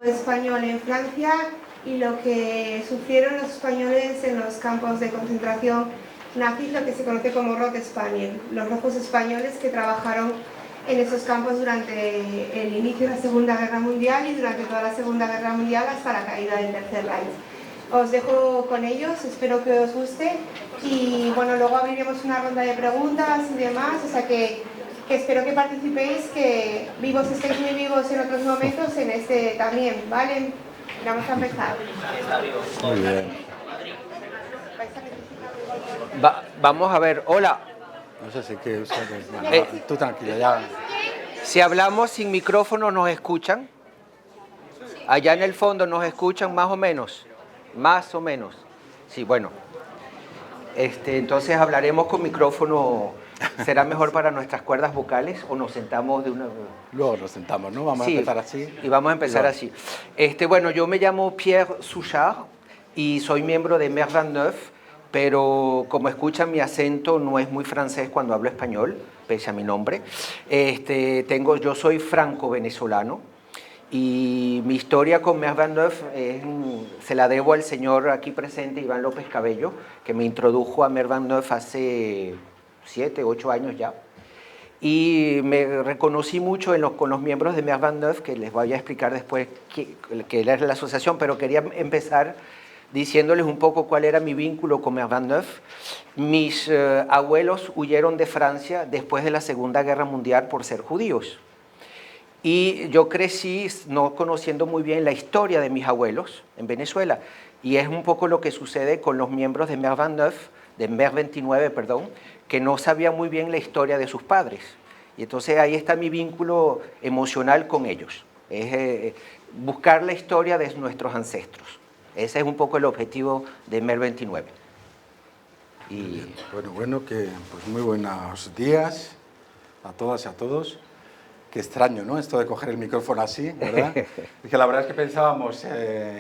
español en Francia y lo que sufrieron los españoles en los campos de concentración nazis, lo que se conoce como Rot Spaniel, los rojos españoles que trabajaron en esos campos durante el inicio de la Segunda Guerra Mundial y durante toda la Segunda Guerra Mundial hasta la caída del Tercer Reich. Os dejo con ellos, espero que os guste y bueno, luego abriremos una ronda de preguntas y demás, o sea que espero que participéis, que vivos estéis muy vivos en otros momentos, en este también, ¿vale? Vamos a empezar. Muy bien. Vamos a ver, hola. No sé si que bueno, tú tranquila, ya. Si hablamos sin micrófono, ¿nos escuchan? Allá en el fondo, ¿nos escuchan más o menos? Más o menos. Sí, bueno. Entonces hablaremos con micrófono. ¿Será mejor para nuestras cuerdas vocales o nos sentamos de una...? Luego nos sentamos, ¿no? Vamos a empezar así. Y vamos a empezar así. Bueno, yo me llamo Pierre Souchard y soy miembro de Mer 29, pero como escuchan mi acento no es muy francés cuando hablo español, pese a mi nombre. Yo soy franco-venezolano y mi historia con Mer 29 se la debo al señor aquí presente, Iván López Cabello, que me introdujo a Mer 29 hace 7, 8 años ya. Y me reconocí mucho con los miembros de Mer 29, que les voy a explicar después qué es la asociación, pero quería empezar diciéndoles un poco cuál era mi vínculo con Mer 29. Mis abuelos huyeron de Francia después de la Segunda Guerra Mundial por ser judíos. Y yo crecí no conociendo muy bien la historia de mis abuelos en Venezuela. Y es un poco lo que sucede con los miembros de Mer 29, de Mer 29, perdón, que no sabían muy bien la historia de sus padres. Y entonces ahí está mi vínculo emocional con ellos. Es buscar la historia de nuestros ancestros. Ese es un poco el objetivo de Mer 29. Y... Bueno, que pues muy buenos días a todas y a todos. Qué extraño, ¿no? Esto de coger el micrófono así, ¿verdad? Es que la verdad es que pensábamos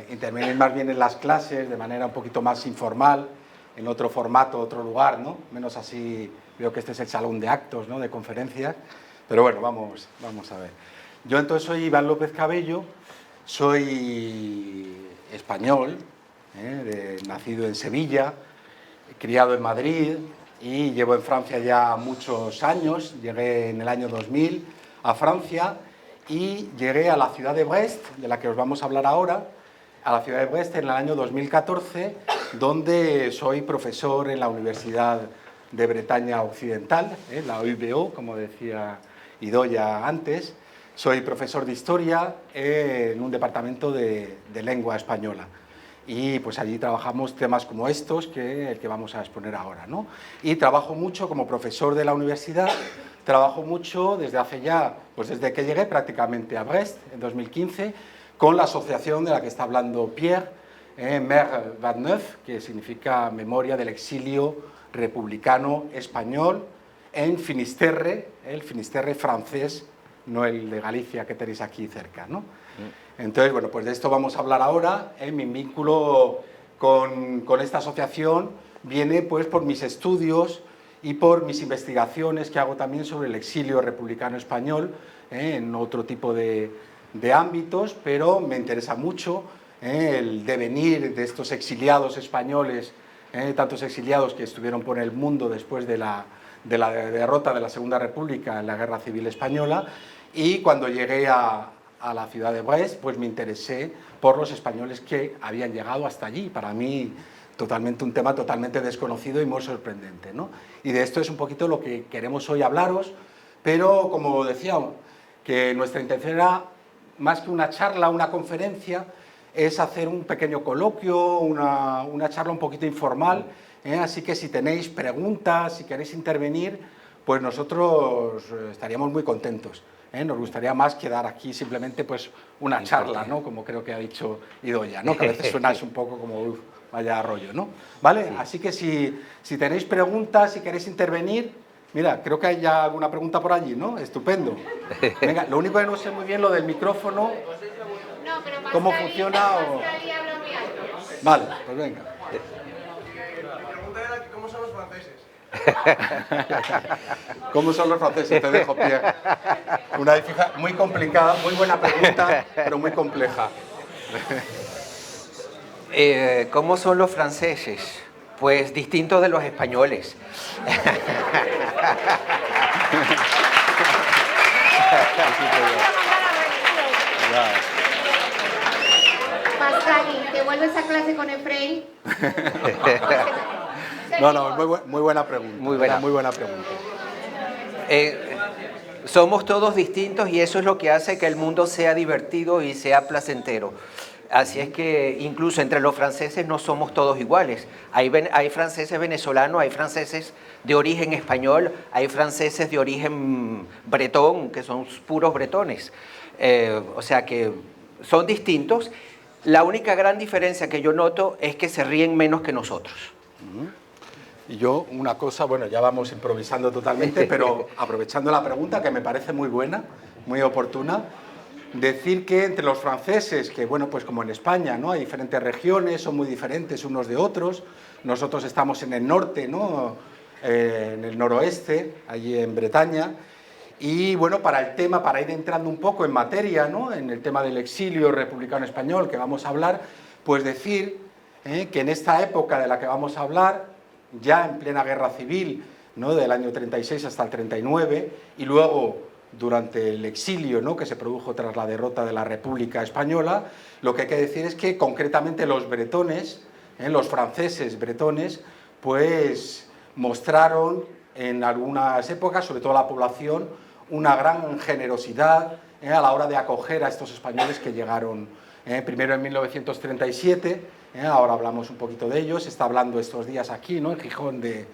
intervenir más bien en las clases de manera un poquito más informal, en otro formato, otro lugar, ¿no? Menos así, veo que este es el salón de actos, ¿no? De conferencias. Pero bueno, vamos a ver. Yo entonces soy Iván López Cabello, soy español, nacido en Sevilla, criado en Madrid y llevo en Francia ya muchos años. Llegué en el año 2000 a Francia y llegué a la ciudad de Brest, de la que os vamos a hablar ahora, a la ciudad de Brest en el año 2014, donde soy profesor en la Universidad de Bretaña Occidental, la UBO, como decía Idoia antes. Soy profesor de historia en un departamento de lengua española. Y pues allí trabajamos temas como estos, el que vamos a exponer ahora, ¿no? Y trabajo mucho como profesor de la universidad, trabajo mucho desde hace ya, pues desde que llegué prácticamente a Brest, en 2015, con la asociación de la que está hablando Pierre, Mer 29, que significa Memoria del Exilio Republicano Español en Finisterre, el Finisterre francés, no el de Galicia que tenéis aquí cerca, ¿no? Entonces, bueno, pues de esto vamos a hablar ahora. Mi vínculo con esta asociación viene pues por mis estudios y por mis investigaciones que hago también sobre el exilio republicano español, en otro tipo de ámbitos, pero me interesa mucho el devenir de estos exiliados españoles, tantos exiliados que estuvieron por el mundo después de la derrota de la Segunda República en la Guerra Civil Española. Y cuando llegué a la ciudad de Brest, pues me interesé por los españoles que habían llegado hasta allí. Para mí, un tema totalmente desconocido y muy sorprendente, ¿no? Y de esto es un poquito lo que queremos hoy hablaros, pero como decía, que nuestra intención era, más que una charla, una conferencia, es hacer un pequeño coloquio, una charla un poquito informal, así que si tenéis preguntas, si queréis intervenir, pues nosotros estaríamos muy contentos. Nos gustaría más que dar aquí simplemente pues una charla, ¿no? Como creo que ha dicho Idoia, ¿no? Que a veces suena un poco como vaya rollo, ¿no? ¿Vale? Sí. Así que si tenéis preguntas, si queréis intervenir, mira, creo que hay ya alguna pregunta por allí, ¿no? Estupendo. Venga, lo único que no sé muy bien lo del micrófono, cómo funciona o... Vale, pues venga. Mi pregunta era ¿cómo son los franceses? ¿Cómo son los franceses? Te dejo, Pierre. Una muy complicada, muy buena pregunta, pero muy compleja. ¿Cómo son los franceses? Pues distintos de los españoles. Pastani, ¿te vuelves a clase con Efraín? No, muy buena pregunta. Muy buena pregunta. Somos todos distintos y eso es lo que hace que el mundo sea divertido y sea placentero. Así es que incluso entre los franceses no somos todos iguales. Hay franceses venezolanos, hay franceses de origen español, hay franceses de origen bretón, que son puros bretones. O sea que son distintos. La única gran diferencia que yo noto es que se ríen menos que nosotros. Y yo, una cosa, bueno, ya vamos improvisando totalmente, pero aprovechando la pregunta, que me parece muy buena, muy oportuna, decir que entre los franceses, que bueno, pues como en España, ¿no? Hay diferentes regiones, son muy diferentes unos de otros. Nosotros estamos en el norte, ¿no? En el noroeste, allí en Bretaña. Y bueno, para el tema, para ir entrando un poco en materia, ¿no? En el tema del exilio republicano español que vamos a hablar, pues decir que en esta época de la que vamos a hablar, ya en plena guerra civil, ¿no? Del año 36 hasta el 39, y luego durante el exilio, ¿no? Que se produjo tras la derrota de la República Española, lo que hay que decir es que concretamente los bretones, los franceses bretones, pues mostraron en algunas épocas, sobre todo la población, una gran generosidad a la hora de acoger a estos españoles que llegaron primero en 1937, ahora hablamos un poquito de ellos, se está hablando estos días aquí, ¿no? En Gijón, de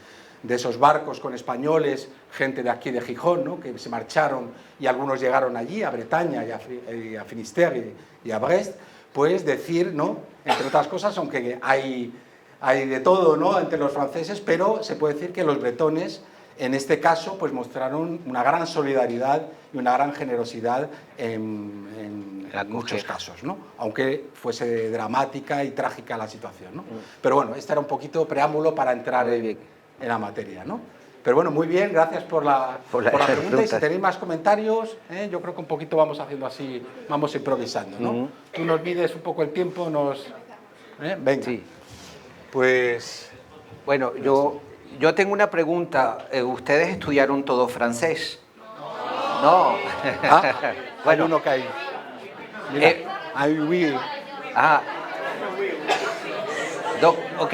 esos barcos con españoles, gente de aquí de Gijón, ¿no? Que se marcharon y algunos llegaron allí, a Bretaña y a Finisterre y a Brest, pues decir, ¿no? Entre otras cosas, aunque hay de todo, ¿no? Entre los franceses, pero se puede decir que los bretones, en este caso, pues mostraron una gran solidaridad y una gran generosidad en muchos casos, ¿no? Aunque fuese dramática y trágica la situación, ¿no? Pero bueno, este era un poquito preámbulo para entrar en la materia, ¿no? Pero bueno, muy bien, gracias por la pregunta. Y si tenéis más comentarios, yo creo que un poquito vamos haciendo así, vamos improvisando, ¿no? Tú nos mides un poco el tiempo, venga. Sí. Pues... Bueno, yo tengo una pregunta. ¿Ustedes estudiaron todo francés? No. Bueno, uno que hay. Mira, oui. Ok.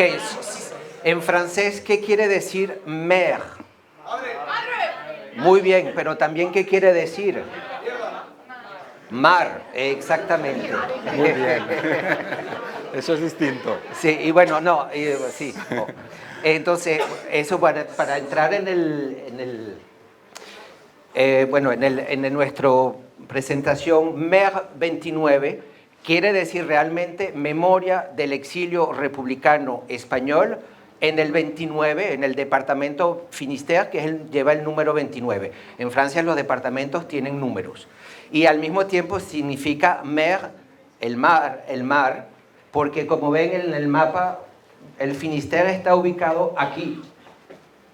En francés, ¿qué quiere decir mer? Muy bien, pero también ¿qué quiere decir? Mar, exactamente. Muy bien. Eso es distinto. Sí, y bueno, no, sí. No. Entonces, eso para entrar en nuestra presentación, MER 29 quiere decir realmente Memoria del Exilio Republicano Español en el 29, en el departamento Finisterre, que lleva el número 29. En Francia los departamentos tienen números. Y al mismo tiempo significa mer, el mar, porque como ven en el mapa, el Finisterre está ubicado aquí.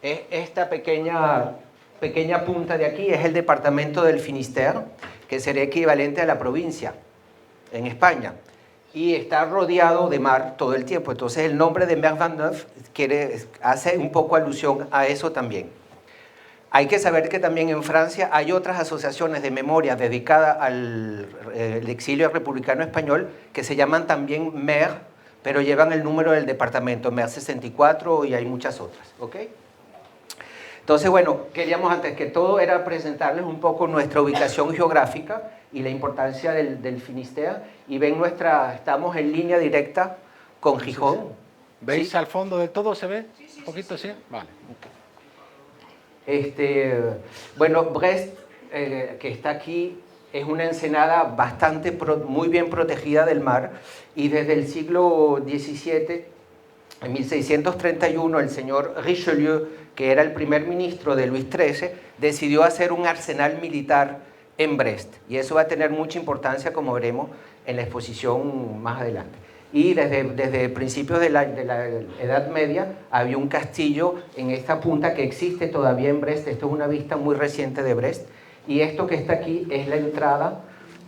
Esta pequeña punta de aquí es el departamento del Finisterre, que sería equivalente a la provincia en España. Y está rodeado de mar todo el tiempo. Entonces el nombre de Mer 29 hace un poco alusión a eso también. Hay que saber que también en Francia hay otras asociaciones de memoria dedicadas al exilio republicano español que se llaman también MER, pero llevan el número del departamento, MER 64, y hay muchas otras. ¿Ok? Entonces, bueno, queríamos antes que todo era presentarles un poco nuestra ubicación geográfica y la importancia del Finisterre. Y ven estamos en línea directa con Gijón. ¿Veis ¿Sí? al fondo del todo? ¿Se ve? ¿Un poquito, sí? Vale. Bueno, Brest, que está aquí, es una ensenada muy bien protegida del mar, y desde el siglo XVII, en 1631, el señor Richelieu, que era el primer ministro de Luis XIII, decidió hacer un arsenal militar en Brest, y eso va a tener mucha importancia, como veremos en la exposición más adelante. Y desde principios de la Edad Media había un castillo en esta punta que existe todavía en Brest. Esto es una vista muy reciente de Brest, y esto que está aquí es la entrada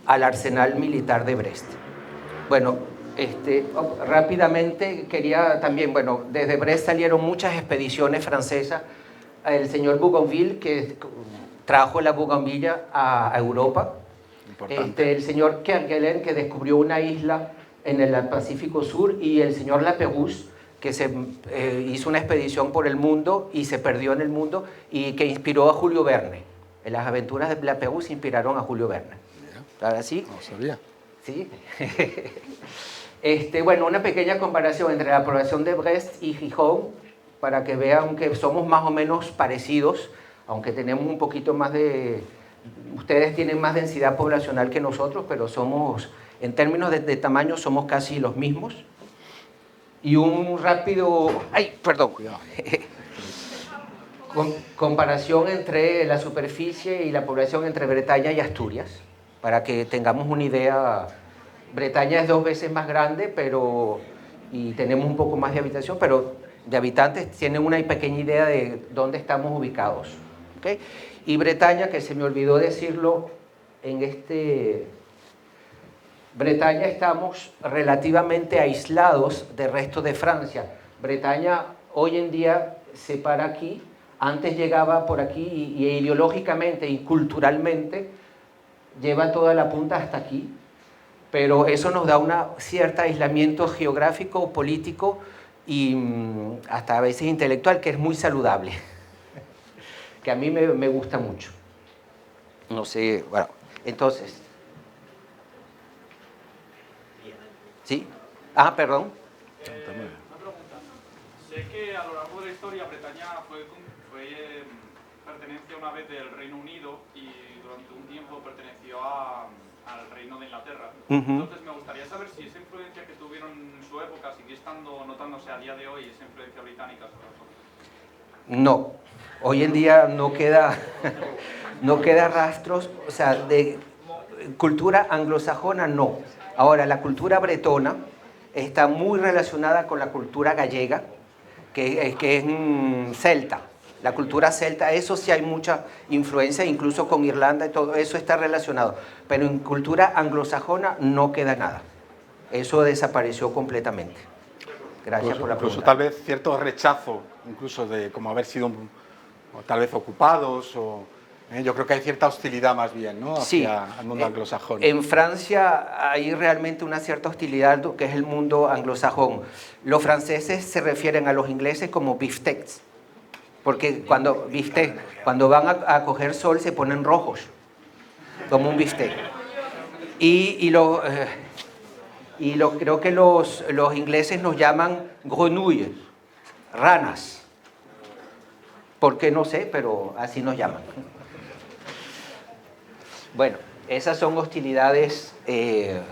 al arsenal militar de Brest. Bueno, rápidamente quería también, bueno, desde Brest salieron muchas expediciones francesas. El señor Bougainville, que trajo la bougainvillea a Europa. Importante. El señor Kerguelen, que descubrió una isla en el Pacífico Sur, y el señor Lapérouse, que hizo una expedición por el mundo y se perdió en el mundo y que inspiró a Julio Verne. En las aventuras de Lapérouse inspiraron a Julio Verne. ¿Ahora sí? No sabía. Sí. Bueno, una pequeña comparación entre la población de Brest y Gijón, para que vean que somos más o menos parecidos, aunque tenemos un poquito más de... Ustedes tienen más densidad poblacional que nosotros, pero somos, en términos de tamaño, somos casi los mismos. Y un rápido... ¡Ay, perdón! Comparación entre la superficie y la población entre Bretaña y Asturias, para que tengamos una idea. Bretaña es 2 veces más grande, y tenemos un poco más de habitación, pero de habitantes tienen una pequeña idea de dónde estamos ubicados. ¿Okay? Y Bretaña, que se me olvidó decirlo, Bretaña estamos relativamente aislados del resto de Francia. Bretaña hoy en día se para aquí, antes llegaba por aquí y ideológicamente y culturalmente lleva toda la punta hasta aquí, pero eso nos da un cierto aislamiento geográfico, político y hasta a veces intelectual, que es muy saludable, que a mí me gusta mucho. No sé, bueno, entonces... ¿Sí? Ah, perdón. Una pregunta. Sé que a lo largo de la historia Bretaña perteneció una vez del Reino Unido y durante un tiempo perteneció al Reino de Inglaterra. Entonces me gustaría saber si esa influencia que tuvieron en su época sigue estando notándose a día de hoy, esa influencia británica sobre nosotros. No, hoy en día no queda rastros, o sea, de cultura anglosajona no. Ahora, la cultura bretona está muy relacionada con la cultura gallega, que es celta. La cultura celta, eso sí hay mucha influencia, incluso con Irlanda y todo eso está relacionado. Pero en cultura anglosajona no queda nada. Eso desapareció completamente. Gracias por la pregunta. Incluso tal vez cierto rechazo, incluso de como haber sido tal vez ocupados yo creo que hay cierta hostilidad más bien, ¿no? Hacia el mundo anglosajón. En Francia hay realmente una cierta hostilidad, que es el mundo anglosajón. Los franceses se refieren a los ingleses como biftecs, porque cuando van a coger sol se ponen rojos, como un biftec. Creo que los ingleses nos llaman grenouilles, ranas. ¿Por qué? No sé, pero así nos llaman. Bueno, esas son hostilidades que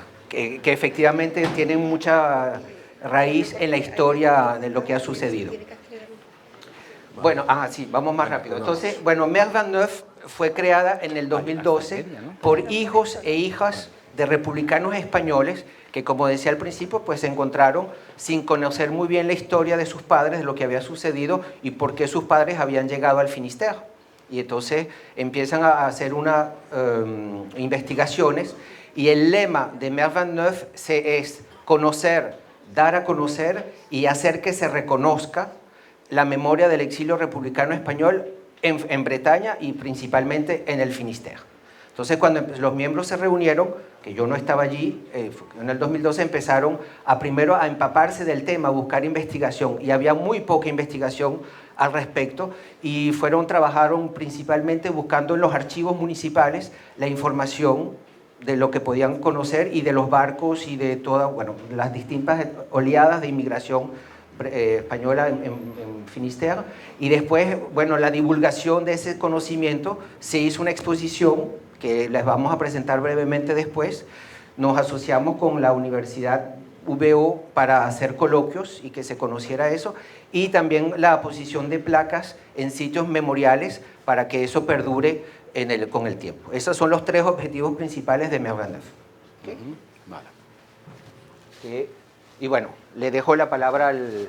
efectivamente tienen mucha raíz en la historia de lo que ha sucedido. Bueno, sí, vamos más rápido. Entonces, bueno, Mer Van Neuf fue creada en el 2012 por hijos e hijas de republicanos españoles que, como decía al principio, pues se encontraron sin conocer muy bien la historia de sus padres, de lo que había sucedido y por qué sus padres habían llegado al Finisterre. Y entonces empiezan a hacer unas investigaciones y el lema de Mer Van Neuf es conocer, dar a conocer y hacer que se reconozca la memoria del exilio republicano español en Bretaña y principalmente en el Finisterre. Entonces, cuando los miembros se reunieron, que yo no estaba allí, en el 2012 empezaron primero a empaparse del tema, a buscar investigación, y había muy poca investigación al respecto, y trabajaron principalmente buscando en los archivos municipales la información de lo que podían conocer y de los barcos y de todas, bueno, las distintas oleadas de inmigración española en Finisterre. Y después, bueno, la divulgación de ese conocimiento, se hizo una exposición que les vamos a presentar brevemente después. Nos asociamos con la Universidad VO para hacer coloquios y que se conociera eso, y también la posición de placas en sitios memoriales para que eso perdure con el tiempo. Esos son los 3 objetivos principales de Mer Van Neuf. ¿Okay? Vale. Y bueno, le dejo la palabra al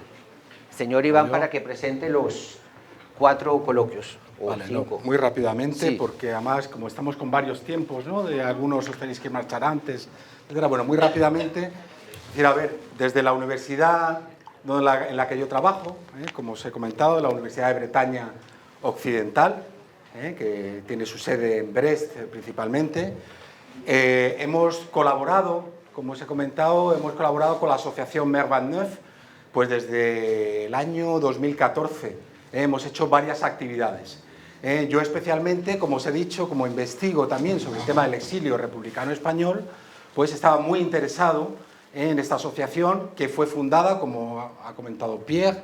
señor Iván para que presente los 4 coloquios. Vale, no, muy rápidamente, sí. Porque además, como estamos con varios tiempos, ¿no? De algunos os tenéis que marchar antes, etcétera. Bueno, muy rápidamente, decir, a ver, desde la universidad en la que yo trabajo, como os he comentado, la Universidad de Bretaña Occidental, que tiene su sede en Brest principalmente, hemos colaborado, como os he comentado, hemos colaborado con la asociación Mer 29, pues desde el año 2014 hemos hecho varias actividades. Yo especialmente, como os he dicho, como investigo también sobre el tema del exilio republicano español, pues estaba muy interesado en esta asociación que fue fundada, como ha comentado Pierre,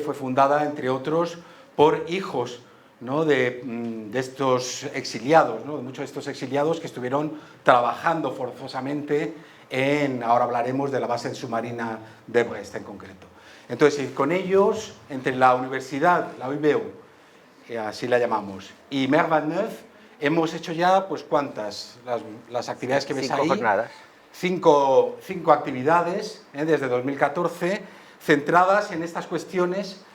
fue fundada, entre otros, por hijos, ¿no?, de estos exiliados, ¿no?, de muchos de estos exiliados que estuvieron trabajando forzosamente ahora hablaremos de la base submarina de Brest en concreto. Entonces, con ellos, entre la universidad, la UIBEU, así la llamamos, y Mer 29, hemos hecho ya, pues, ¿cuántas? Las actividades que ves ahí. 5 jornadas. 5 actividades desde 2014 centradas en estas cuestiones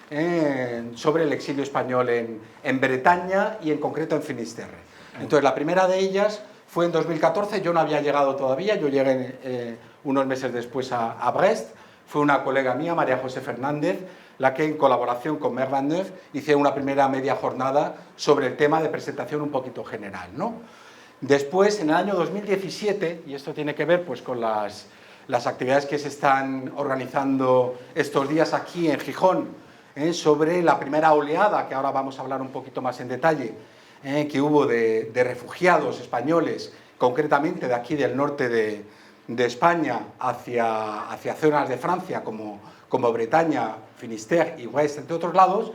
sobre el exilio español en Bretaña y en concreto en Finisterre. Entonces, la primera de ellas fue en 2014, yo no había llegado todavía, yo llegué unos meses después a Brest. Fue una colega mía, María José Fernández, la que en colaboración con Mer 29 hice una primera media jornada sobre el tema de presentación un poquito general, ¿no? Después, en el año 2017, y esto tiene que ver pues, con las actividades que se están organizando estos días aquí en Gijón, sobre la primera oleada, que ahora vamos a hablar un poquito más en detalle, que hubo de refugiados españoles, concretamente de aquí del norte de España hacia zonas de Francia como Bretaña, Finisterre y Brest, entre otros lados,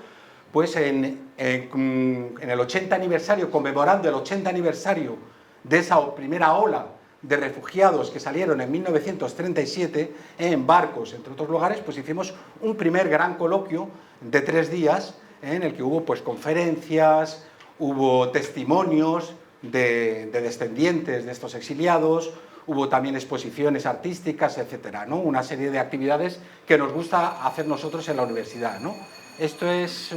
pues en el 80 aniversario, conmemorando el 80 aniversario de esa primera ola de refugiados que salieron en 1937 en barcos, entre otros lugares, pues hicimos un primer gran coloquio de 3 días en el que hubo pues conferencias, hubo testimonios de descendientes de estos exiliados, hubo también exposiciones artísticas, etcétera, ¿no? Una serie de actividades que nos gusta hacer nosotros en la universidad, ¿no? Esto es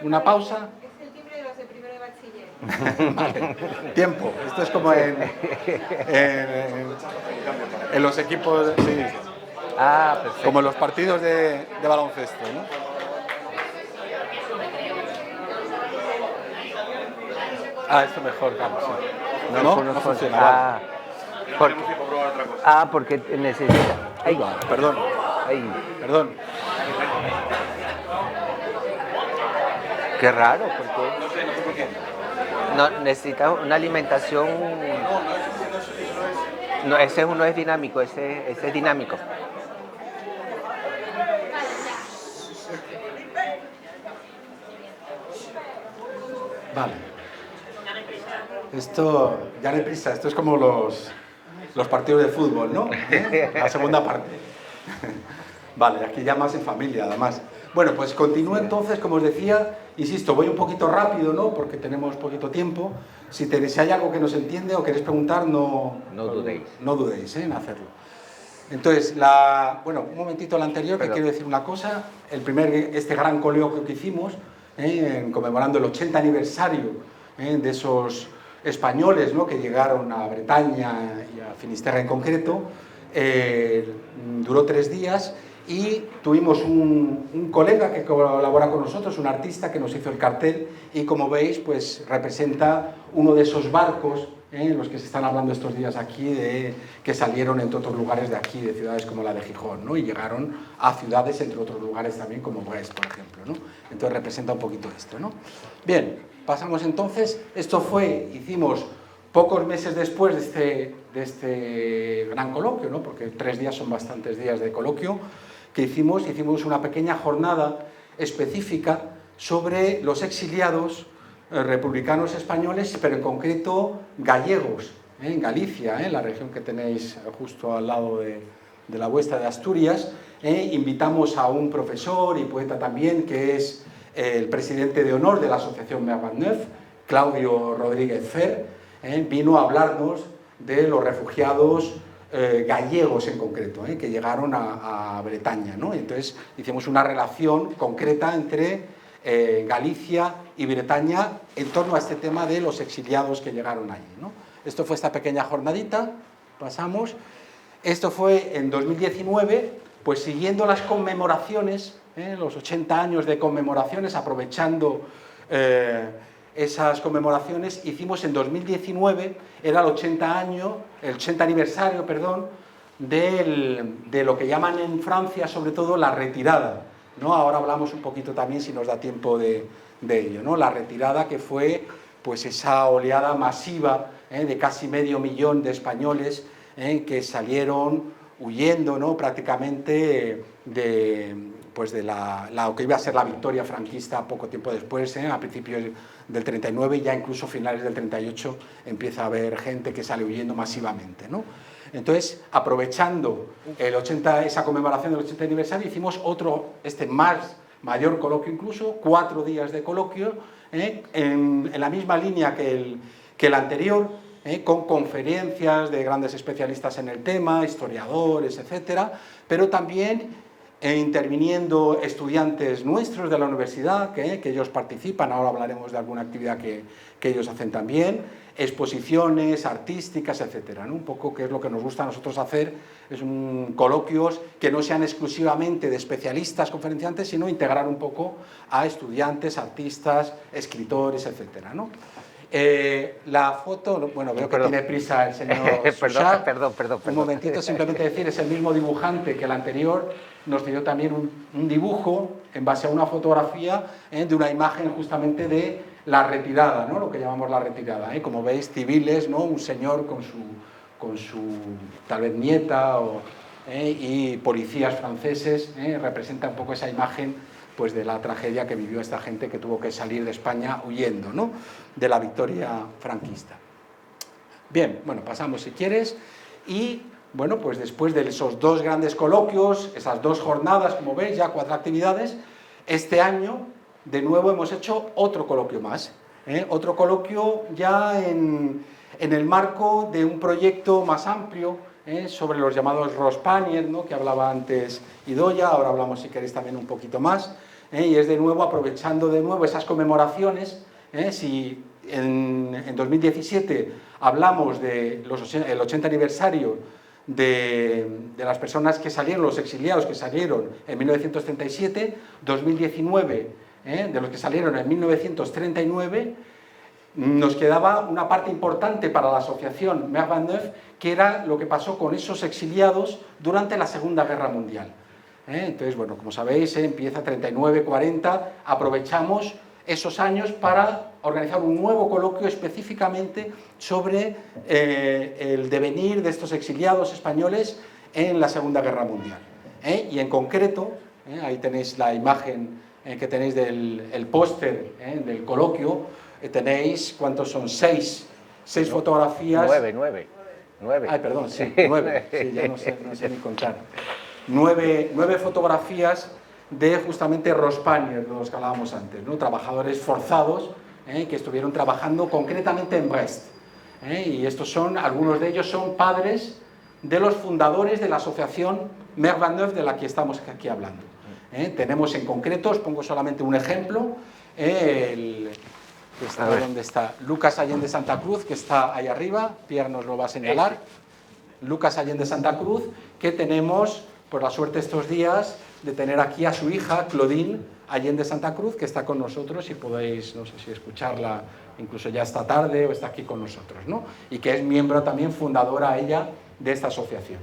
una pausa. Es el timbre de los de primero de bachiller. Vale. Tiempo. Esto es como en los equipos, sí. Ah, perfecto. Como en los partidos de baloncesto, ¿no? Esto mejor, claro, sí. No funciona. Porque necesita. Ahí va, perdón. Ahí. Perdón. Qué raro, porque No sé por qué. no necesita una alimentación. No, ese no es dinámico, ese es dinámico. Vale. Esto, ya no hay prisa, esto es como los partidos de fútbol, ¿no? La segunda parte. Vale, aquí ya más en familia, además. Bueno, pues continúo entonces, como os decía, insisto, voy un poquito rápido, ¿no? Porque tenemos poquito tiempo. Si hay algo que no se entiende o queréis preguntar, no dudéis. No dudéis en hacerlo. Entonces, bueno, un momentito al anterior, que quiero decir una cosa. Este gran coloquio que hicimos, conmemorando el 80 aniversario de esos españoles, ¿no?, que llegaron a Bretaña y a Finisterre en concreto, duró 3 días y tuvimos un colega que colabora con nosotros, un artista que nos hizo el cartel y, como veis, pues representa uno de esos barcos los que se están hablando estos días aquí, que salieron entre otros lugares de aquí, de ciudades como la de Gijón, ¿no?, y llegaron a ciudades entre otros lugares también como Brest, por ejemplo, ¿no? Entonces representa un poquito esto, ¿no? Bien, pasamos entonces. Hicimos pocos meses después de este gran coloquio, ¿no?, porque 3 días son bastantes días de coloquio, que hicimos una pequeña jornada específica sobre los exiliados republicanos españoles, pero en concreto gallegos, en Galicia, la región que tenéis justo al lado de la vuestra, de Asturias. Invitamos a un profesor y poeta también, que es el presidente de honor de la asociación Mer 29, Claudio Rodríguez Fer. Vino a hablarnos de los refugiados gallegos en concreto, que llegaron a Bretaña, ¿no? Entonces hicimos una relación concreta entre Galicia y Bretaña en torno a este tema de los exiliados que llegaron allí, ¿no? Esto fue esta pequeña jornadita, pasamos. Esto fue en 2019, pues siguiendo las conmemoraciones, los 80 años de conmemoraciones, aprovechando esas conmemoraciones, hicimos en 2019, era el 80 aniversario, perdón, de lo que llaman en Francia, sobre todo, la retirada, ¿no? Ahora hablamos un poquito también, si nos da tiempo, de ello, ¿no? La retirada, que fue pues esa oleada masiva de casi 500.000 de españoles que salieron huyendo, ¿no? Prácticamente de lo que iba a ser la victoria franquista poco tiempo después, a principios del 39, y ya incluso finales del 38 empieza a haber gente que sale huyendo masivamente, ¿no? Entonces, aprovechando esa conmemoración del 80 aniversario, hicimos otro, mayor coloquio incluso, 4 días de coloquio, en la misma línea que el anterior, con conferencias de grandes especialistas en el tema, historiadores, etcétera, pero también interviniendo estudiantes nuestros de la universidad, que ellos participan. Ahora hablaremos de alguna actividad que ellos hacen también, exposiciones artísticas, etcétera, ¿no? Un poco que es lo que nos gusta a nosotros hacer, es coloquios que no sean exclusivamente de especialistas, conferenciantes, sino integrar un poco a estudiantes, artistas, escritores, etcétera, ¿no? La foto, bueno, veo que tiene prisa el señor Suchard. Perdón. Un momentito, simplemente decir, es el mismo dibujante que el anterior, nos dio también un dibujo en base a una fotografía de una imagen justamente de la retirada, ¿no? Lo que llamamos la retirada, como veis, civiles, ¿no? Un señor con su tal vez nieta y policías franceses, representa un poco esa imagen, pues, de la tragedia que vivió esta gente que tuvo que salir de España huyendo, ¿no? De la victoria franquista. Bien, bueno, pasamos si quieres, y bueno, pues después de esos 2 grandes coloquios, esas 2 jornadas, como veis, ya 4 actividades, este año de nuevo hemos hecho otro coloquio más, otro coloquio ya en el marco de un proyecto más amplio, sobre los llamados Rosspanier, ¿no? Que hablaba antes Idoia, ahora hablamos, si queréis, también un poquito más, y es de nuevo aprovechando de nuevo esas conmemoraciones. Si en 2017 hablamos del 80 aniversario de las personas que salieron, los exiliados que salieron en 1937, 2019 de los que salieron en 1939, nos quedaba una parte importante para la asociación Mère Van Neuf, que era lo que pasó con esos exiliados durante la Segunda Guerra Mundial. Entonces, bueno, como sabéis, empieza 39-40, aprovechamos esos años para organizar un nuevo coloquio específicamente sobre el devenir de estos exiliados españoles en la Segunda Guerra Mundial. Y en concreto, ahí tenéis la imagen que tenéis del póster del coloquio, tenéis, ¿cuántos son? 6 fotografías. 9. Ay, perdón, sí, 9, sí, ya no sé ni contar. 9 fotografías de justamente Rosspanier, de los que hablábamos antes, ¿no? Trabajadores forzados que estuvieron trabajando concretamente en Brest. Y algunos de ellos son padres de los fundadores de la asociación Mère Van Neuf, de la que estamos aquí hablando. Tenemos en concreto, os pongo solamente un ejemplo, ¿dónde está? Lucas Allende Santa Cruz, que está ahí arriba, Pierre nos lo va a señalar. Lucas Allende Santa Cruz, que tenemos, por la suerte estos días, de tener aquí a su hija, Claudine Allende Santa Cruz, que está con nosotros, y podéis, no sé si escucharla incluso ya esta tarde o está aquí con nosotros, ¿no? Y que es miembro también, fundadora ella, de esta asociación.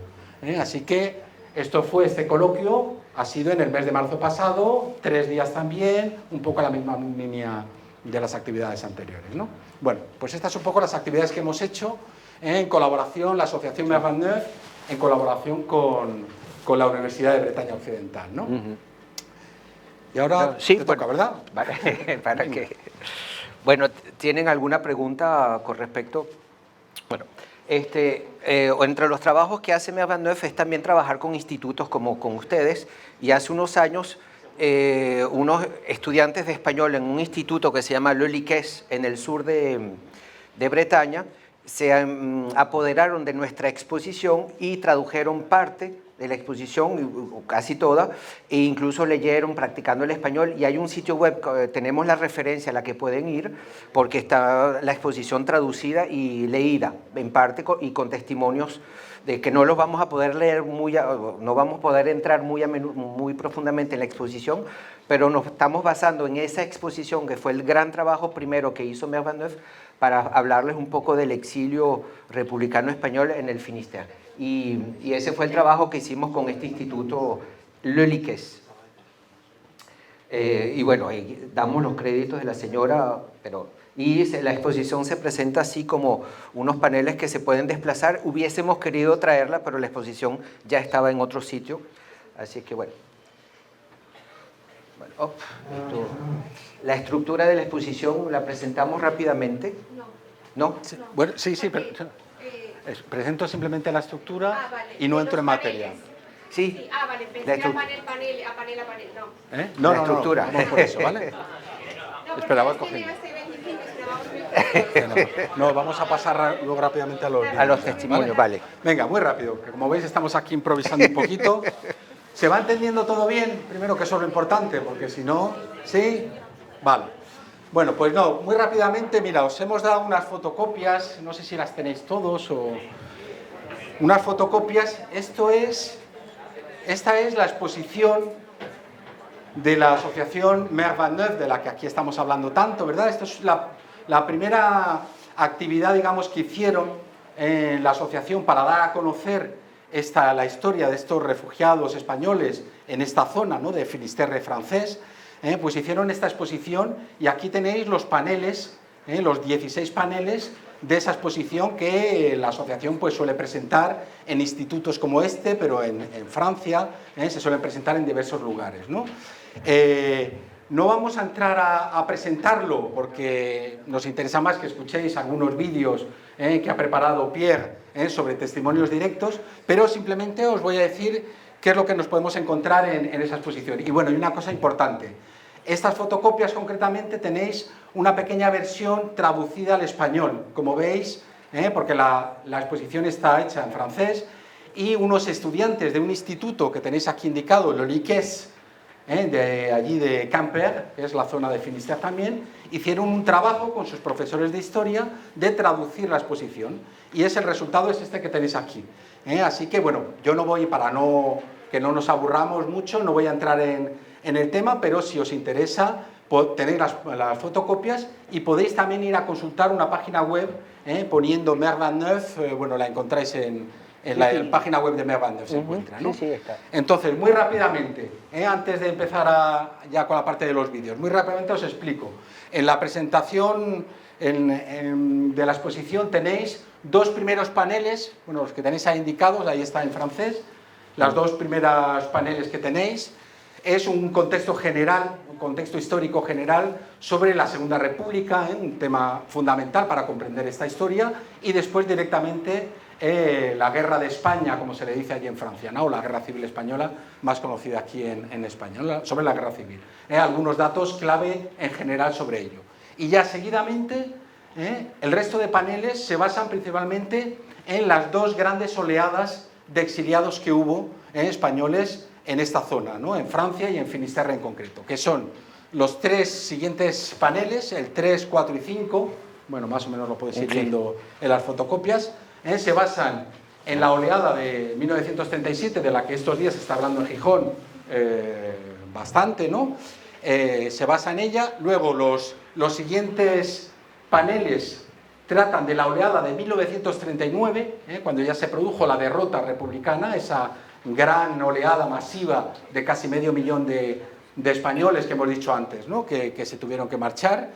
Así que este coloquio ha sido en el mes de marzo pasado, 3 días también, un poco la misma línea de las actividades anteriores, ¿no? Bueno, pues estas son un poco las actividades que hemos hecho en colaboración, la asociación Mère Van Neuf, en colaboración con la Universidad de Bretaña Occidental, ¿no? Y ahora sí, te toca, ¿verdad? Vale, para que... Bueno, ¿tienen alguna pregunta con respecto? Bueno, entre los trabajos que hace Mère Van Neuf es también trabajar con institutos como con ustedes, y hace unos años unos estudiantes de español en un instituto que se llama Le Liquès, en el sur de Bretaña, se apoderaron de nuestra exposición y tradujeron parte de la exposición, casi toda, e incluso leyeron practicando el español, y hay un sitio web, tenemos la referencia a la que pueden ir, porque está la exposición traducida y leída, en parte, y con testimonios de que no los vamos a poder leer no vamos a poder entrar muy profundamente en la exposición, pero nos estamos basando en esa exposición, que fue el gran trabajo primero que hizo Merle Van Neuf, para hablarles un poco del exilio republicano español en el Finisterre. Y ese fue el trabajo que hicimos con este instituto Le Liques. Y bueno, damos los créditos de la señora, y la exposición se presenta así como unos paneles que se pueden desplazar. Hubiésemos querido traerla, pero la exposición ya estaba en otro sitio, así que bueno. La estructura de la exposición la presentamos rápidamente. ¿No? Sí, bueno, sí, pero presento simplemente la estructura y no entro en materia. Sí. Vale, pensé panel a panel, no. No, la estructura. No, por eso, ¿vale? Espera, voy cogiendo. No, vamos a pasar luego rápidamente a los testimonios, ¿vale? Venga, muy rápido, que como veis estamos aquí improvisando un poquito. ¿Se va entendiendo todo bien? Primero, que eso es lo importante, porque si no... ¿Sí? Vale. Bueno, pues no, muy rápidamente, mira, os hemos dado unas fotocopias, no sé si las tenéis todos o... Unas fotocopias, esta es la exposición de la asociación Merle Van Neuf, de la que aquí estamos hablando tanto, ¿verdad? Esta es la primera actividad, digamos, que hicieron en la asociación para dar a conocer la historia de estos refugiados españoles en esta zona, ¿no?, de Finisterre francés. Pues hicieron esta exposición y aquí tenéis los paneles, los 16 paneles de esa exposición que la asociación pues suele presentar en institutos como este, pero en Francia se suelen presentar en diversos lugares, ¿no? No vamos a entrar a presentarlo porque nos interesa más que escuchéis algunos vídeos que ha preparado Pierre sobre testimonios directos, pero simplemente os voy a decir qué es lo que nos podemos encontrar en esa exposición. Y bueno, y una cosa importante, estas fotocopias concretamente tenéis una pequeña versión traducida al español, como veis, porque la exposición está hecha en francés, y unos estudiantes de un instituto que tenéis aquí indicado, Le Liques, de allí de Quimper, que es la zona de Finisterre también, hicieron un trabajo con sus profesores de historia de traducir la exposición, y el resultado es este que tenéis aquí. Así que bueno, yo no voy, para que no nos aburramos mucho, no voy a entrar en el tema, pero si os interesa, tenéis las fotocopias y podéis también ir a consultar una página web poniendo Merle Van Neuf, bueno, la encontráis en la página web de Merle Van Neuf, se encuentra, ¿no? Sí, está. Entonces, muy rápidamente, antes de empezar ya con la parte de los vídeos, muy rápidamente os explico. En la presentación de la exposición tenéis dos primeros paneles, bueno, los que tenéis ahí indicados, ahí está en francés, las dos primeras paneles que tenéis. Es un contexto general, un contexto histórico general sobre la Segunda República, un tema fundamental para comprender esta historia, y después directamente la Guerra de España, como se le dice allí en Francia, ¿no? O la Guerra Civil Española, más conocida aquí en España, ¿no? Sobre la Guerra Civil. Algunos datos clave en general sobre ello. Y ya seguidamente, el resto de paneles se basan principalmente en las dos grandes oleadas de exiliados que hubo españoles en esta zona, ¿no? En Francia y en Finisterre en concreto, que son los tres siguientes paneles, el 3, 4 y 5, bueno, más o menos lo podéis ir viendo en las fotocopias, se basan en la oleada de 1937, de la que estos días se está hablando en Gijón bastante, ¿no? Se basa en ella. Luego los siguientes paneles tratan de la oleada de 1939, cuando ya se produjo la derrota republicana, esa gran oleada masiva de casi 500.000 de españoles que hemos dicho antes, ¿no? que se tuvieron que marchar.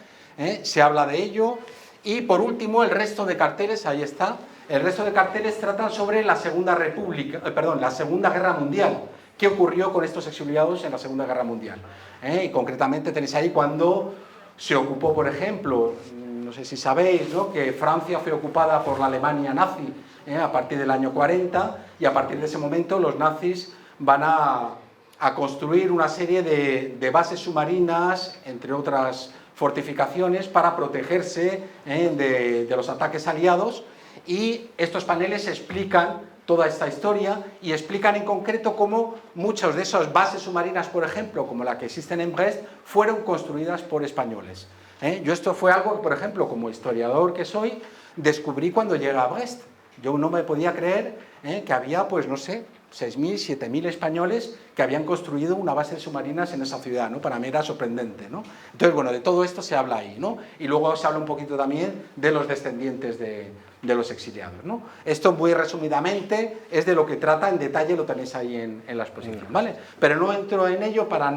Se habla de ello. Y por último, el resto de carteles, ahí está, el resto de carteles tratan sobre la Segunda Guerra Mundial. ¿Qué ocurrió con estos exiliados en la Segunda Guerra Mundial? Y concretamente tenéis ahí cuando se ocupó, por ejemplo, no sé si sabéis, ¿no?, que Francia fue ocupada por la Alemania nazi a partir del año 40, y a partir de ese momento los nazis van a construir una serie de bases submarinas, entre otras fortificaciones, para protegerse de los ataques aliados, y estos paneles explican toda esta historia y explican en concreto cómo muchas de esas bases submarinas, por ejemplo, como la que existen en Brest, fueron construidas por españoles. Yo esto fue algo que, por ejemplo, como historiador que soy, descubrí cuando llegué a Brest. Yo no me podía creer que había, pues no sé, 6.000, 7.000 españoles que habían construido una base de submarinas en esa ciudad, ¿no? Para mí era sorprendente, ¿no? Entonces, bueno, de todo esto se habla ahí, ¿no? Y luego se habla un poquito también de los descendientes de los exiliados, ¿no? Esto muy resumidamente es de lo que trata en detalle, lo tenéis ahí en la exposición, ¿vale? Pero no entro en ello para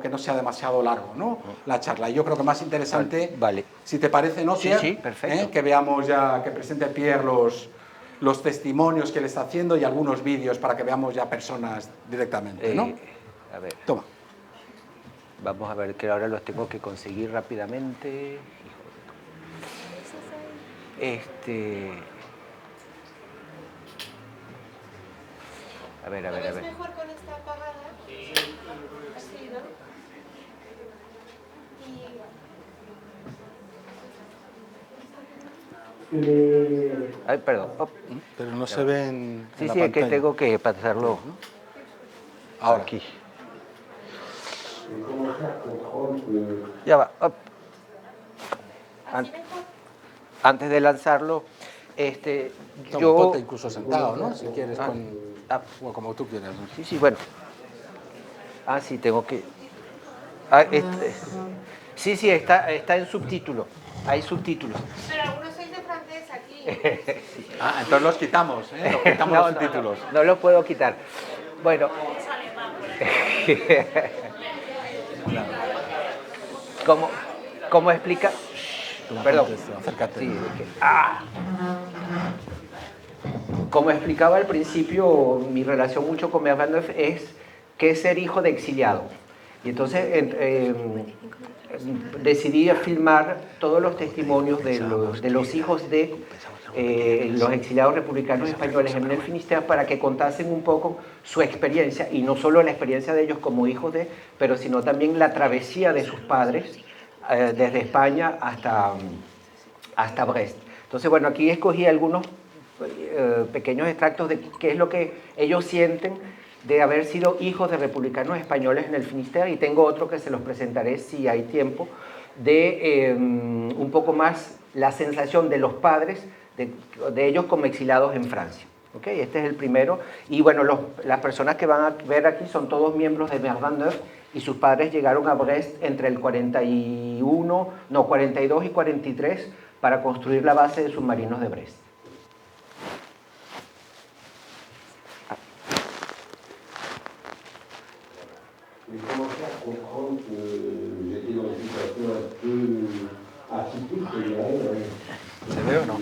que no sea demasiado largo, ¿no? La charla. Y yo creo que más interesante, vale. Si te parece, ¿no, Pierre? Sí, perfecto. Que veamos ya, que presente Pierre los testimonios que le está haciendo y algunos vídeos para que veamos ya personas directamente, ¿no? A ver. Toma. Vamos a ver, que ahora los tengo que conseguir rápidamente. A ver. ¿Es mejor con esta apagada? Sí. Así, ¿no? Ay, perdón. Pero no se ven. Sí, es que tengo que pasarlo ahora. Aquí. Ya va. Antes de lanzarlo, yo... Ponte incluso sentado, ¿no? Si quieres, o como tú quieras, ¿no? Sí, bueno. Sí, tengo que... Sí, está en subtítulo. Hay subtítulos. Pero algunos sois de francés aquí. Entonces los quitamos, ¿eh? Los quitamos los subtítulos. No los puedo quitar. Bueno. ¿Cómo explica? Perdón. Acércate. Sí, Como explicaba al principio, mi relación mucho con Mervan Neuf es que es ser hijo de exiliado. Y entonces decidí filmar todos los testimonios de los hijos de los exiliados republicanos españoles en el Finisterre para que contasen un poco su experiencia, y no solo la experiencia de ellos como hijos de, pero sino también la travesía de sus padres desde España hasta Brest. Entonces, bueno, aquí escogí algunos pequeños extractos de qué es lo que ellos sienten de haber sido hijos de republicanos españoles en el Finisterre, y tengo otro que se los presentaré si hay tiempo, de un poco más la sensación de los padres, de ellos como exiliados en Francia. ¿Okay? Este es el primero, y bueno, las personas que van a ver aquí son todos miembros de Mervan Neuf, y sus padres llegaron a Brest entre el 42 y 43 para construir la base de submarinos de Brest. J'ai commencé à comprendre que j'étais dans une situation un peu atypique, je dirais. ¿Se ve o no?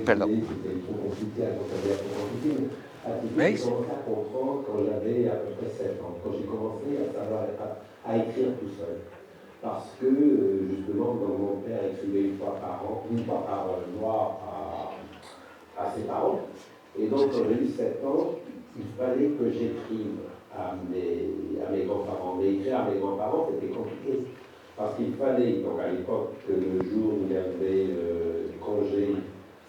Perdón. C'était trop compliqué, alors ça devait être trop compliqué. Atypique, ¿Veis? j'ai commencé à comprendre quand j'avais à peu près 7 ans, quand j'ai commencé à savoir à écrire tout seul. Parce que, justement, mon père écrivait une fois par mois à ses parents. Et donc, quand j'ai eu 7 ans, il fallait que j'écrive à mes grands-parents. Mais écrire à mes grands-parents, c'était compliqué. Parce qu'il fallait, donc à l'époque, que le jour où il y avait congé,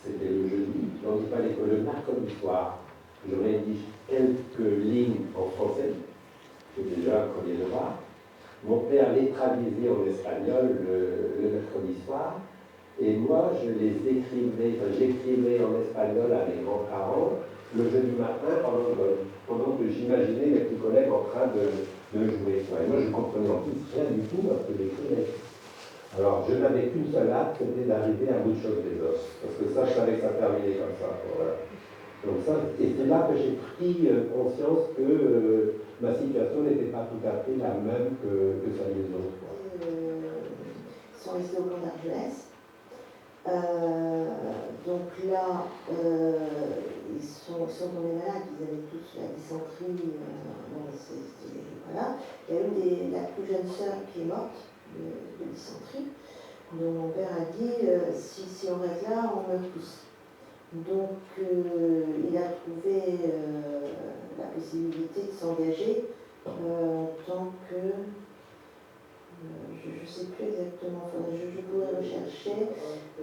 c'était le jeudi. Donc il fallait que le mercredi soir, je rédige quelques lignes en français. C'est déjà un premier devoir. Mon père les traduisait en espagnol le mercredi soir. Et moi, j'écrivais en espagnol à mes grands-parents le jeudi matin pendant que j'imaginais mes petits collègues en train de jouer. Et moi, je comprenais en plus rien du tout parce que j'écrivais. Alors, je n'avais qu'une seule hâte, c'était d'arriver à bout de chose des os. Parce que ça, je savais que ça terminait comme ça. Voilà. Donc ça, et c'est là que j'ai pris conscience que ma situation n'était pas tout à fait la même que celle des autres. Ils sont restés au camp d'Argelès. Donc là, ils sont tombés malades, ils avaient tous la dysenterie, voilà. Il y a la plus jeune sœur qui est morte de dysenterie. Donc mon père a dit, si on reste là, on meurt tous. Donc il a trouvé la possibilité de s'engager tant que... je ne sais plus exactement, je pourrais rechercher.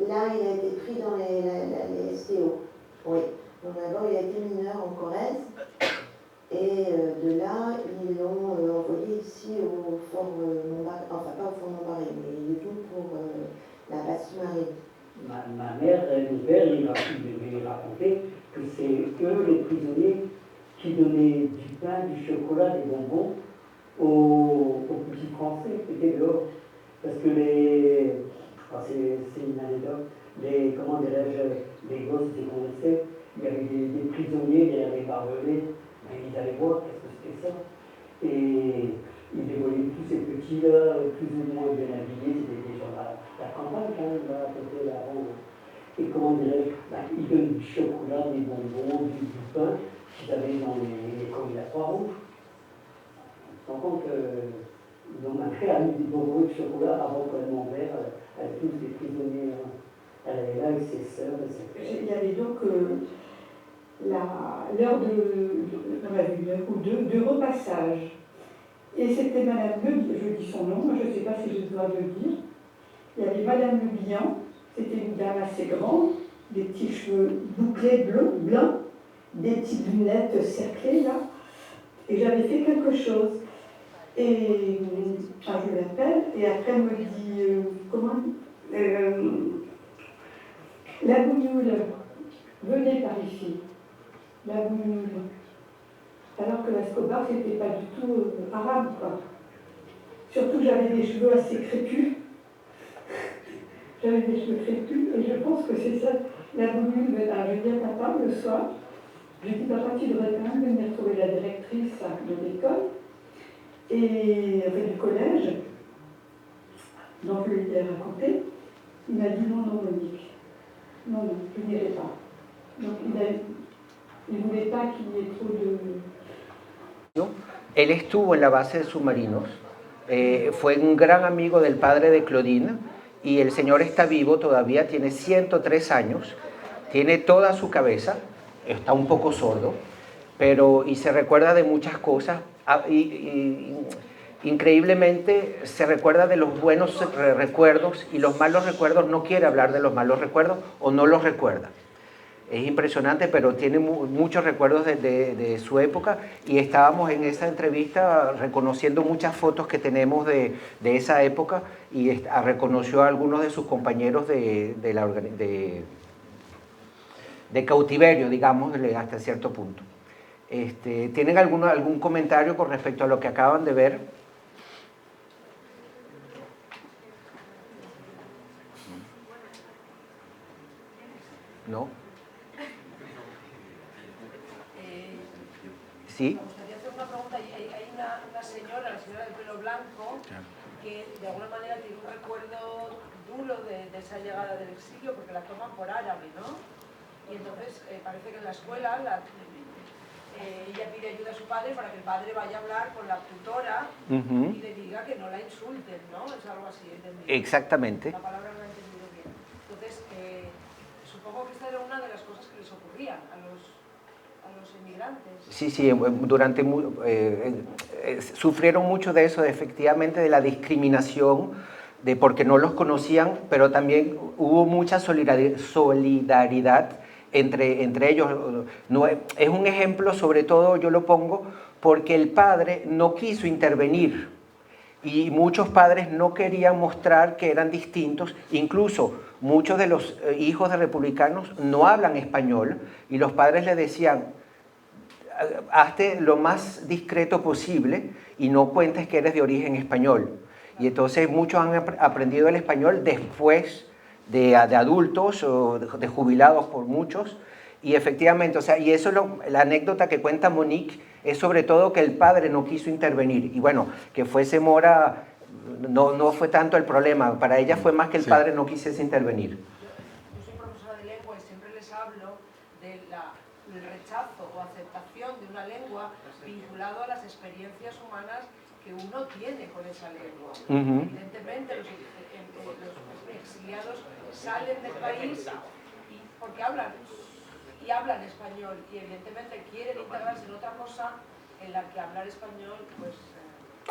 Là, il a été pris dans les STO. Oui. d'abord il a été mineur en Corrèze, et de là, ils l'ont envoyé ici au fort Montbarré, enfin pas au fort Montbarré, mais il est venu pour la bastille marine. Ma mère et mon père, ils m'avaient raconté que c'est eux, les prisonniers, qui donnaient du pain, du chocolat, des bonbons aux petits Français qui étaient dehors. Parce que c'est une anecdote, comment dirais-je, les gosses déconversés, il y avait des prisonniers derrière les barbelés, ils allaient voir qu'est-ce que c'était ça. Et ils les voyaient tous ces petits-là, plus ou moins bien habillés, c'était des gens de la campagne quand même, là, à côté, là, et comment dirais-je, ils donnent du chocolat, des bonbons, du pain qu'ils avaient dans les commis à Croix-Rouge. On se rend compte qu'ils ont ma mère a mis des bonbons de chocolat avant que mon père, avec tous les prisonniers, elle avait là avec ses sœurs et ses frères. Il y avait donc l'heure de repassage. Et c'était Madame Le, je dis son nom, moi je ne sais pas si je dois le dire. Il y avait Madame Le Bihan, c'était une dame assez grande, des petits cheveux bouclés blancs, des petites lunettes cerclées là. Et j'avais fait quelque chose. Et je l'appelle, et après elle me dit, la bougnoule, venez par ici, la bougnoule. Alors que l'Escobar, c'était pas du tout arabe, quoi. Surtout, j'avais des cheveux assez crépus. J'avais des cheveux crépus, et je pense que c'est ça, la bougnoule. Je dis à papa le soir, je dis, papa, tu devrais quand même venir trouver la directrice de l'école, et du collège. Donc, je lui ai raconté. Il m'a dit, non, Monique. Non, je n'irai pas. Donc, il ne voulait pas qu'il y ait trop de... Él estuvo en la base de submarinos, fue un gran amigo del padre de Claudine y el señor está vivo todavía, tiene 103 años, tiene toda su cabeza, está un poco sordo, y se recuerda de muchas cosas increíblemente se recuerda de los buenos recuerdos y los malos recuerdos no quiere hablar de los malos recuerdos o no los recuerda. Es impresionante, pero tiene muchos recuerdos de su época y estábamos en esa entrevista reconociendo muchas fotos que tenemos de esa época y reconoció a algunos de sus compañeros de cautiverio, digamos, hasta cierto punto. ¿Tienen algún comentario con respecto a lo que acaban de ver? ¿No? ¿Sí? Me gustaría hacer una pregunta. Hay una señora, la señora del pelo blanco, que de alguna manera tiene un recuerdo duro de esa llegada del exilio, porque la toman por árabe, ¿no? Y entonces parece que en la escuela ella pide ayuda a su padre para que el padre vaya a hablar con la tutora y le diga que no la insulten, ¿no? Es algo así, ¿entendido? Exactamente. La palabra no la he entendido bien. Entonces, supongo que esta era una de las cosas que les ocurrían a los inmigrantes. Sí, sufrieron mucho de eso, efectivamente, de la discriminación, porque no los conocían, pero también hubo mucha solidaridad entre ellos. No, es un ejemplo, sobre todo yo lo pongo, porque el padre no quiso intervenir y muchos padres no querían mostrar que eran distintos, incluso muchos de los hijos de republicanos no hablan español y los padres le decían, hazte lo más discreto posible y no cuentes que eres de origen español. Y entonces muchos han aprendido el español después de adultos o de jubilados por muchos. Y efectivamente, o sea, y eso es la anécdota que cuenta Monique, es sobre todo que el padre no quiso intervenir. Y bueno, que fuese Mora no fue tanto el problema, para ella fue más que el padre no quisiese intervenir. Yo soy profesora de lengua y siempre les hablo del rechazo o aceptación de una lengua vinculado a las experiencias humanas que uno tiene con esa lengua. Evidentemente los exiliados salen del país porque hablan español y evidentemente quieren integrarse en otra cosa en la que hablar español, pues...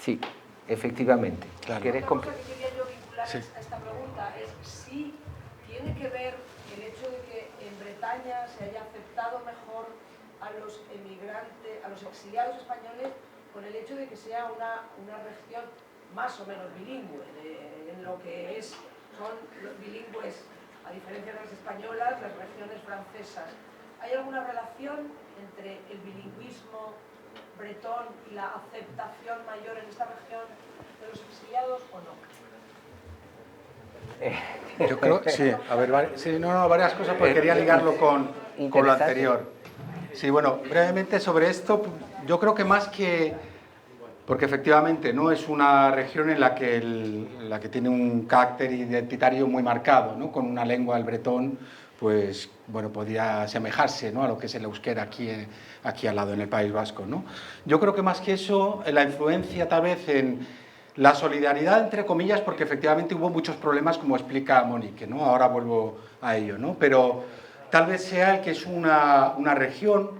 Sí, efectivamente. Claro. Otra cosa que quería yo vincular a esta pregunta es si tiene que ver el hecho de que en Bretaña se haya aceptado mejor a los emigrantes, a los exiliados españoles con el hecho de que sea una región más o menos bilingüe, en lo que son los bilingües, a diferencia de las españolas, las regiones francesas. ¿Hay alguna relación entre el bilingüismo bretón y la aceptación mayor en esta región de los exiliados o no? Yo creo, sí, a ver, sí, varias cosas, porque quería ligarlo con lo anterior. Sí, bueno, brevemente sobre esto, yo creo que más que... Porque efectivamente no es una región en la que tiene un carácter identitario muy marcado, ¿no? Con una lengua, el bretón, pues, bueno, podía asemejarse, ¿no? A lo que es el euskera aquí al lado, en el País Vasco, ¿no? Yo creo que más que eso, la influencia tal vez en la solidaridad, entre comillas, porque efectivamente hubo muchos problemas, como explica Monique, ¿no? Ahora vuelvo a ello, ¿no? Pero tal vez sea el que es una región,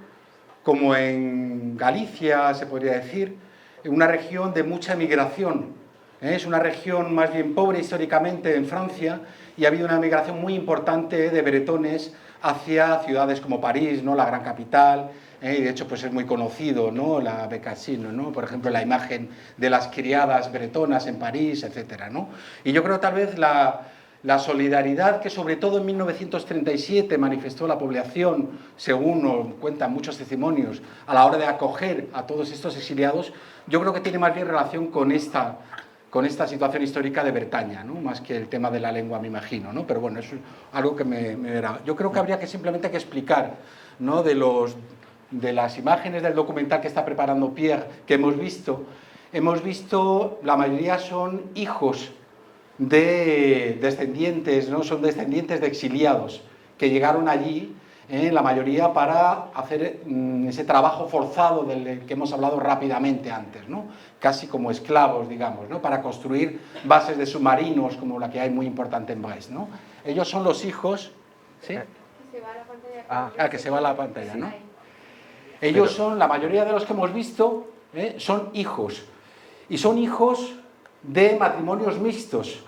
como en Galicia, se podría decir, una región de mucha emigración. Es una región más bien pobre históricamente en Francia y ha habido una migración muy importante de bretones hacia ciudades como París, ¿no? La gran capital, y de hecho pues es muy conocido, ¿no? La Bécassine, ¿no? Por ejemplo, la imagen de las criadas bretonas en París, etcétera, ¿no? Y yo creo tal vez la solidaridad que sobre todo en 1937 manifestó la población, según cuentan muchos testimonios, a la hora de acoger a todos estos exiliados, yo creo que tiene más bien relación con esta situación histórica de Bretaña, ¿no? Más que el tema de la lengua, me imagino, ¿no? Pero bueno, es algo que me verá. Yo creo que habría que simplemente que explicar, ¿no? De las imágenes del documental que está preparando Pierre, que hemos visto, la mayoría son hijos de descendientes, ¿no? Son descendientes de exiliados que llegaron allí, la mayoría para hacer ese trabajo forzado del que hemos hablado rápidamente antes, ¿no? Casi como esclavos, digamos, ¿no? Para construir bases de submarinos como la que hay muy importante en Brest, ¿no? Ellos son los hijos... ¿Sí? Se va a la pantalla. Que se va a la pantalla, ¿no? Ellos son, la mayoría de los que hemos visto, son hijos. Y son hijos de matrimonios mixtos.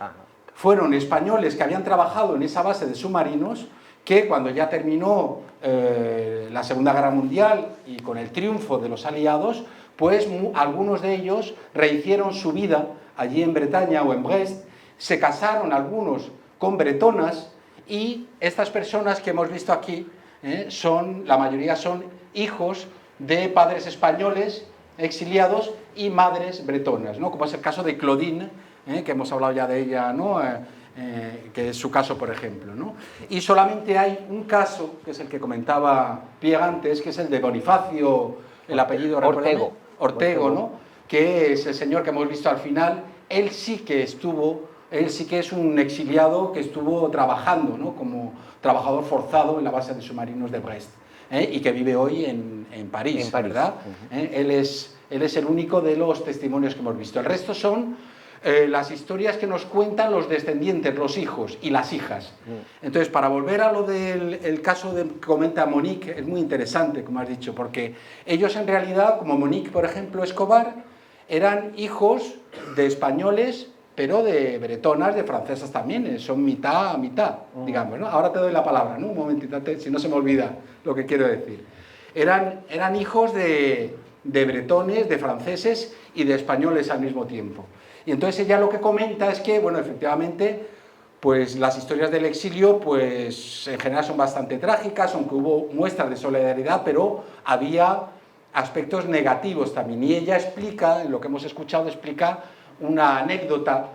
Fueron españoles que habían trabajado en esa base de submarinos, que cuando ya terminó la Segunda Guerra Mundial y con el triunfo de los aliados, pues algunos de ellos rehicieron su vida allí en Bretaña o en Brest, se casaron algunos con bretonas, y estas personas que hemos visto aquí, la mayoría son hijos de padres españoles exiliados y madres bretonas, ¿no? Como es el caso de Claudine, que hemos hablado ya de ella, ¿no? Que es su caso, por ejemplo, ¿no? Y solamente hay un caso, que es el que comentaba Pierre antes, que es el de Bonifacio, el apellido Ortego, ¿no? Que es el señor que hemos visto al final. Él sí que es un exiliado que estuvo trabajando, ¿no? Como trabajador forzado en la base de submarinos de Brest, y que vive hoy en París, ¿verdad? Él es el único de los testimonios que hemos visto. El resto son las historias que nos cuentan los descendientes, los hijos y las hijas. Entonces, para volver a lo del caso que comenta Monique, es muy interesante, como has dicho, porque ellos en realidad, como Monique, por ejemplo, Escobar, eran hijos de españoles, pero de bretonas, de francesas también, son mitad a mitad, digamos, ¿no? Ahora te doy la palabra, ¿no? Un momentito, si no se me olvida lo que quiero decir. Eran hijos de bretones, de franceses y de españoles al mismo tiempo. Y entonces ella lo que comenta es que, bueno, efectivamente, pues las historias del exilio, pues en general son bastante trágicas, aunque hubo muestras de solidaridad, pero había aspectos negativos también. Y ella explica, en lo que hemos escuchado, explica una anécdota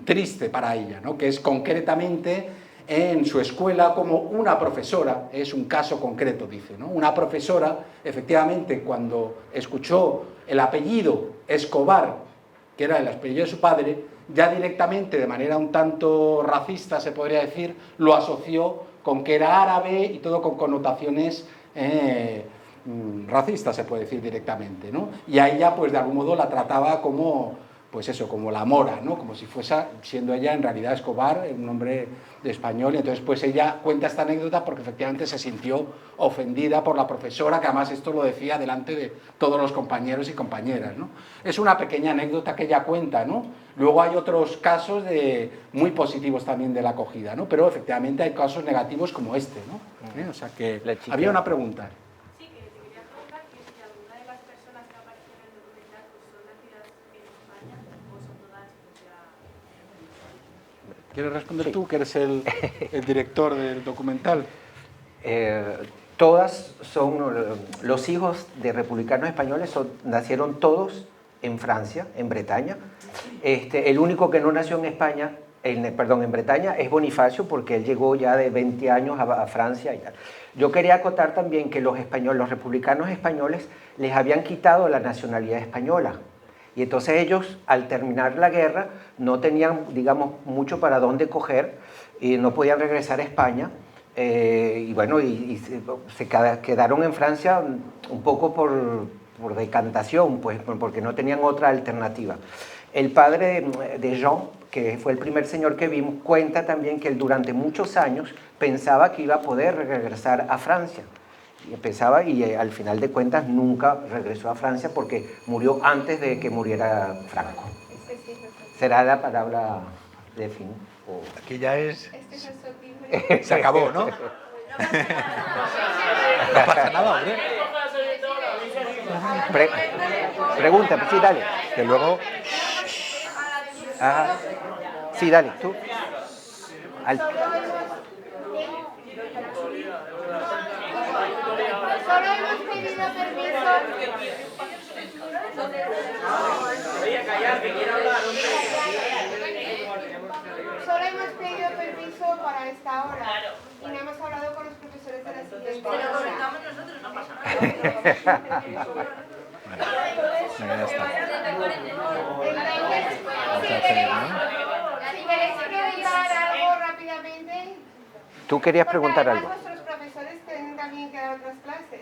triste para ella, ¿no? Que es concretamente en su escuela, como una profesora, es un caso concreto, dice, ¿no? Una profesora, efectivamente, cuando escuchó el apellido Escobar, que era el apellido de su padre, ya directamente, de manera un tanto racista, se podría decir, lo asoció con que era árabe y todo con connotaciones racistas, se puede decir directamente, ¿no? Y a ella, pues de algún modo la trataba como, pues eso, como la mora, ¿no? Como si fuese, siendo ella en realidad Escobar, un nombre de español. Y entonces pues ella cuenta esta anécdota porque efectivamente se sintió ofendida por la profesora, que además esto lo decía delante de todos los compañeros y compañeras, ¿no? Es una pequeña anécdota que ella cuenta, ¿no? Luego hay otros casos muy positivos también de la acogida, ¿no? Pero efectivamente hay casos negativos como este, ¿no? O sea que había una pregunta. ¿Quieres responder Sí. tú, que eres el director del documental? Todas son, los hijos de republicanos españoles nacieron todos en Francia, en Bretaña. El único que no nació en España, en Bretaña, es Bonifacio, porque él llegó ya de 20 años a Francia y tal. Yo quería acotar también que los republicanos españoles les habían quitado la nacionalidad española. Y entonces ellos, al terminar la guerra, no tenían, digamos, mucho para dónde coger y no podían regresar a España. Y bueno, se quedaron en Francia un poco por decantación, pues, porque no tenían otra alternativa. El padre de Jean, que fue el primer señor que vimos, cuenta también que él durante muchos años pensaba que iba a poder regresar a Francia. Y al final de cuentas nunca regresó a Francia porque murió antes de que muriera Franco. Será la palabra de fin. Aquí ya es... Este es el sotimbre. Se acabó, ¿no? No pasa nada, hombre. Pregunta, pues sí, dale. Que luego... Ah, sí, dale, tú. Solo hemos pedido permiso. Solo hemos pedido permiso para esta hora. Y no hemos hablado con los profesores de la siguiente. Pero lo comentamos nosotros, no pasa nada. Venga, ya está. Si queréis preguntar algo rápidamente. Tú querías Porque preguntar además algo. Nuestros profesores tienen también que dar otras clases.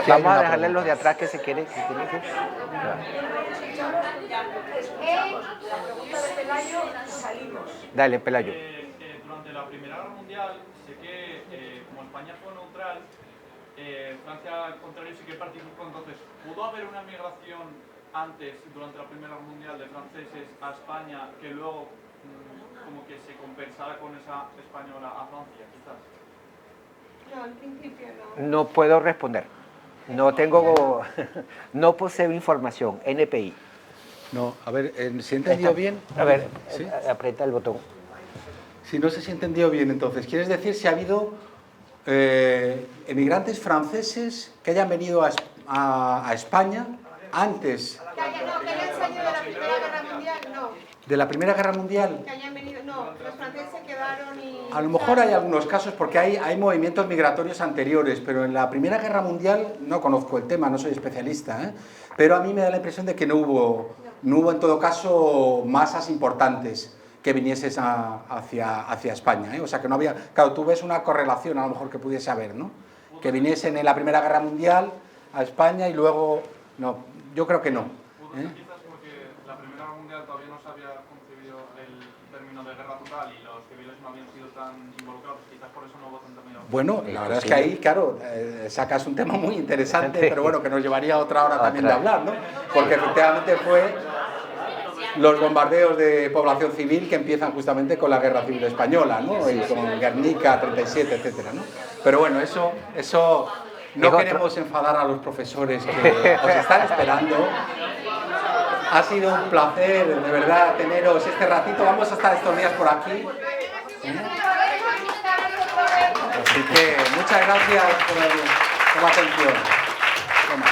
Vamos a dejarle los de atrás que se quieren. La pregunta de Pelayo, salimos. Dale, Pelayo. Durante la Primera Guerra Mundial, sé que como España fue neutral, Francia al contrario sí que participó. Entonces, ¿pudo haber una migración antes, durante la Primera Guerra Mundial, de franceses a España que luego como que se compensara con esa española a Francia, quizás? No, en principio no. No puedo responder. No poseo información. NPI. No, a ver, ¿se ha entendido bien? A ver, ¿Sí? aprieta el botón. Si no sé si he entendido bien, entonces, ¿quieres decir si ha habido emigrantes franceses que hayan venido a España antes Que hayan salido de la Primera Guerra Mundial, no. de la Primera Guerra Mundial? Que hayan venido, no. Los franceses se quedaron y... A lo mejor hay algunos casos porque hay movimientos migratorios anteriores, pero en la Primera Guerra Mundial no conozco el tema, no soy especialista, ¿eh? Pero a mí me da la impresión de que no hubo en todo caso masas importantes que viniesen hacia España, ¿eh? O sea que no había... Claro, tú ves una correlación a lo mejor que pudiese haber, ¿no? Que viniesen en la Primera Guerra Mundial a España y luego... No, yo creo que no. Quizás porque la Primera Guerra Mundial todavía no se había concebido el término de guerra total y los civiles no habían sido tan involucrados, quizás por eso no hubo tanta migración. Bueno, la verdad es que ahí, claro, sacas un tema muy interesante, pero bueno, que nos llevaría otra hora también de hablar, ¿no? Porque efectivamente fue los bombardeos de población civil que empiezan justamente con la Guerra Civil Española, ¿no? Y con Guernica, 37, etcétera, ¿no? Pero bueno, eso no queremos enfadar a los profesores que os están esperando. Ha sido un placer, de verdad, teneros este ratito. Vamos a estar estos días por aquí. Así que muchas gracias por la atención. Toma.